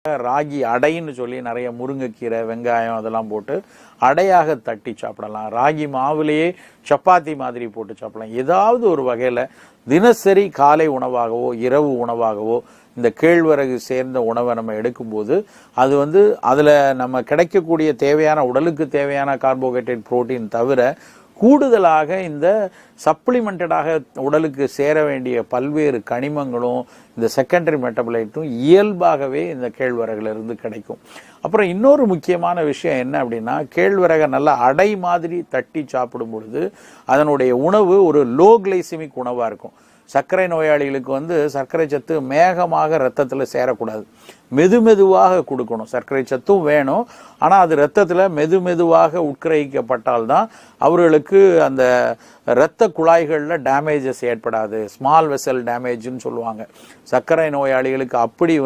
ராகி அடைன்னு சொல்லி நிறைய முருங்கைக்கீரை வெங்காயம் அதெல்லாம் போட்டு அடையாக தட்டி சாப்பிடலாம். ராகி மாவுலேயே சப்பாத்தி மாதிரி போட்டு சாப்பிடலாம். ஏதாவது ஒரு வகையில் தினசரி காலை உணவாகவோ இரவு உணவாகவோ இந்த கேழ்வரகு சேர்ந்த உணவை நம்ம எடுக்கும்போது அது அதில் நம்ம கிடைக்கக்கூடிய தேவையான உடலுக்கு தேவையான கார்போஹைட்ரேட் புரோட்டீன் தவிர கூடுதலாக இந்த சப்ளிமெண்டடாக உடலுக்கு சேர வேண்டிய பல்வேறு கனிமங்களும் இந்த செகண்டரி மெட்டபலைட்டும் இயல்பாகவே இந்த கேழ்வரகுல கிடைக்கும். அப்புறம் இன்னொரு முக்கியமான விஷயம் என்ன அப்படின்னா, கேழ்வரகை நல்லா அடை மாதிரி தட்டி சாப்பிடும் பொழுது அதனுடைய உணவு ஒரு லோ கிளைசிமிக் உணவாக இருக்கும். சர்க்கரை நோயாளிகளுக்கு சர்க்கரை சத்து மேகமாக ரத்தத்தில் சேரக்கூடாது, மெதுவாக கொடுக்கணும். சர்க்கரை சத்தும் வேணும், ஆனால் அது ரத்தத்தில் மெதுவாக உட்கிரகிக்கப்பட்டால்தான் அவர்களுக்கு அந்த இரத்த குழாய்களில் டேமேஜஸ் ஏற்படாது. ஸ்மால் வெசல் டேமேஜ்னு சொல்லுவாங்க. சர்க்கரை நோயாளிகளுக்கு அப்படி